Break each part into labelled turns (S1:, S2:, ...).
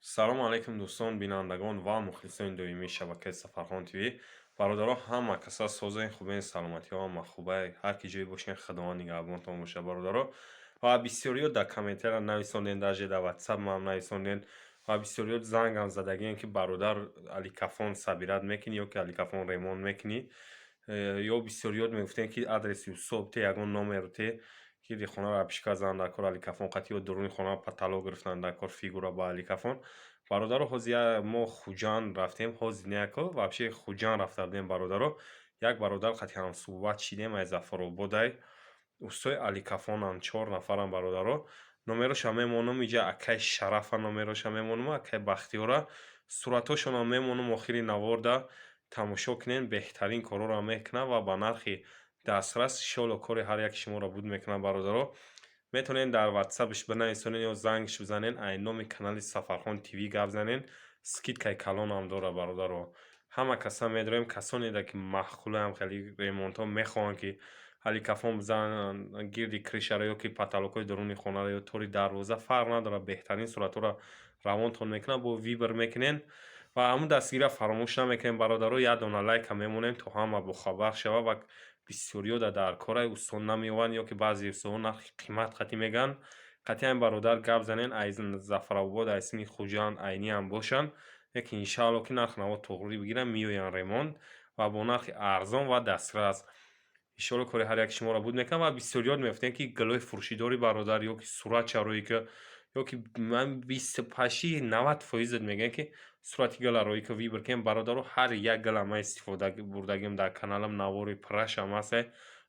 S1: салому алайкум дӯстон бинандагон ва мухлисони доимии шабакаи Сафархон ТВ. Бародаро ҳама каса созаи хубаи саломатиҳо ҳама хубай ҳар ки ҷое бошен худованд нигаҳбонтон боша бародаро. Ва бисёриё дар комментария нависонден, даже дар WhatsApp ман нависонден ва бисёриё зангам задагиен ки бародар Аликафон сабират мекунӣ ё ки Аликафон ремонт мекунӣ. Ё бисёриё мегуфтен ки адреси усоб те ягон номеру те ки хонаро пишка зандан дар кор Аликафон қати ё дуруни хона паталок гирифтан дар кор фигура ба Аликафон. Бародаро ҳозир мо Хуҷанд рафтем, ҳозир не яко вообще Хуҷанд рафта будем бародаро. Як бародар қати ҳамсуҳбат шидем аз Зафарободай. Устои Аликафонанд, 4 нафарам бародаро. Номероша мемонам иҷа акай Шарафа номероша мемонам, акай Бахтиёра. Суратҳошонам мемонам охири наворда тамошо кунен, беҳтарин корора мекунад ва ба нархи дастрас иншоалло кори ҳар яки шуморо буд мекунад бародаро. метавонен дар WhatsAppш бинависонен ё зангш бизанен, айн номи канали Сафархон ТВ гап занен, скидкаи калонам дора бародаро. Ҳама каса медорем, касонеда ки маъқулаам хеле ремонтҳо мехоҳанд ки Аликафон бизанан гирди кришаро ё ки паталокҳои дуруни хонаро ё тори дарвоза фарқ надорад, беҳтарин суратҳоро равонтон мекунад, бо вибр мекунен ва ҳамун дастгирия фаромӯш намекунем бародаро. Як дона лайка мемонем то ҳама бохабар шава ва бисёриё дар кораи устон намеёванд ё ки баъзе устонҳо нархи қимат қати мегӯянд. қати ҳамин бародар гап занен айз Зафаробод айсини Хуҷанд айниам бошанд, яки иншаалло ки нархи наво тоғрӣ бигиранд, меоянд ремонт ва бо нархи арзон ва дастрас. иншоалло кори ҳар яки шуморо буд мекунад ва бисёриё мегуфтем ки галои фурӯшидори бародар ё ки суратчароӣ ки ё ки ман 28-90% мегӯям ки сурати галароӣ ки вибр кунем бародаро. ҳар як гала ман истифода бурдагим дар каналам навори пурашам ҳаст.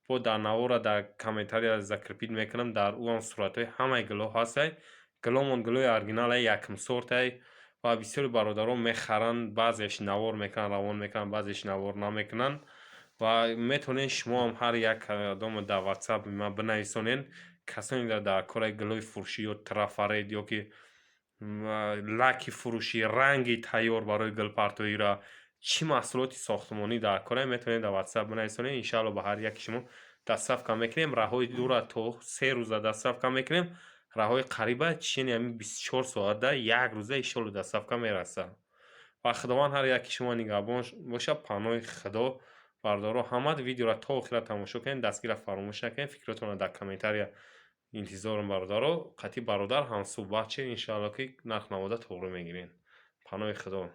S1: бо дар навора дар комментария закрепит мекунам, дар ӯам суратҳои ҳамаи гало ҳаст. галомон галои оригинал якум сорт ва бисёри бародаро мехаранд, баъзеаш навор мекунанд, равон мекунанд, баъзеаш навор намекунанд ва метавонед шумоам ҳар як одам дар WhatsApp ман бинависонен, касоне дар кораи галои фурӯшӣ ё трафарет ё ки лаки фурӯшӣ, ранги тайёр барои галпартоира, чӣ маҳсулоти сохтмонӣ дар кора метавонед дар WhatsApp бинависонед. иншаалло ба ҳар яки шумо дастсафка мекунем. раҳои дура то 3 рӯза дастсафка мекунем, раҳои қариба чини ҳамин 24 соата як рӯза иншоалло дастсафка мерасад. ва худованд ҳар яки шумо нигаҳбон боша, паноҳи худо. бародаро ҳама видеоро то охира тамошо кунед, дастгира фаромӯш накунед, фикротонро дар комментария интизорам бародаро. қати бародар ҳамсуҳбат шед, иншаалло ки нархнавода тоғрӣ мегирен. паноҳи худо.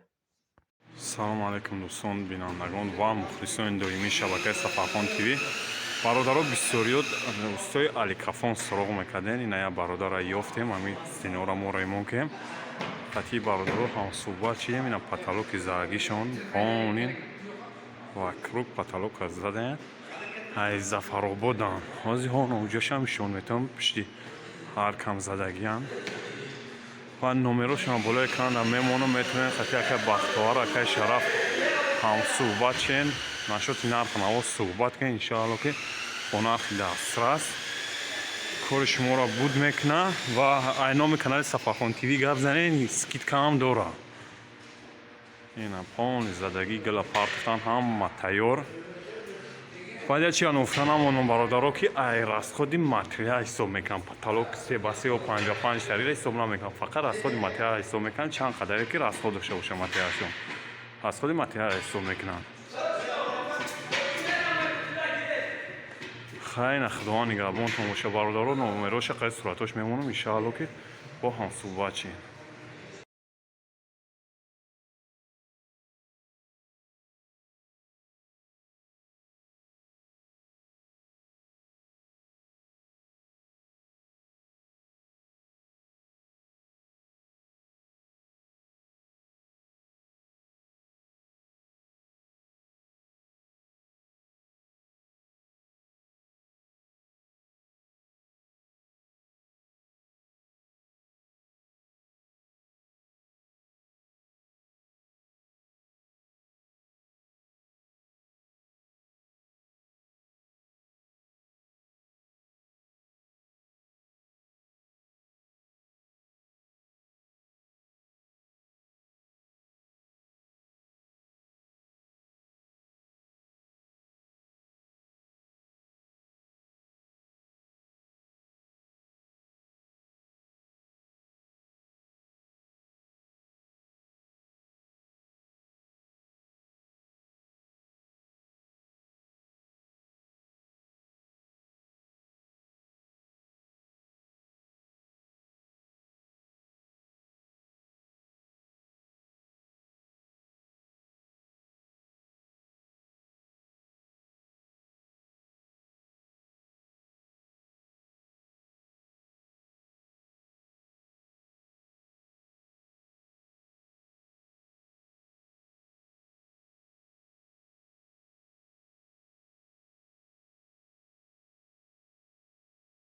S1: салому алайкум дӯстон бинандагон ва мухлисони доимии шабакаи Сафархон ТВ. бародаро бисёриё устои Аликафон суроғ мекардем, ина як бародарро ёфтем, ҳамин стенора мо ремонт кардем. қати бародаро ҳамсуҳбат шидем, ина паталоки зарагишон бонин ва круг паталока задем. ай Зафарободанд, ҳозир ҳон оҷашам ишон метавонам пишти ҳаркам задагиян ва номерошон боло экранам мемонам. метавонед қати акай Бахтиёр, акай Шараф ҳамсуҳбат шен, нашоти нархи наво суҳбат кунед, иншаалло ки бо нархи дастрас кори шуморо буд мекунад ва ай номи канали Сафархон ТВ гап занед, скидкаам дора. ина пони задаги гала партофтан ҳама тайёр. баъд як чия нуфта намонам бародаро ки ай расходи материал ҳисоб мекунам, паталок 3/3 ё 55 тариқа ҳисоб намекунам, фақат расходи материал ҳисоб мекунам, чанд қадаре ки расход дошта боша материалшон, расходи материал ҳисоб мекунам. хайна худованд нигаҳбонтон боша бародаро. номероша қай суратош мемонам, иншаалло ки бо ҳамсуҳбат шед.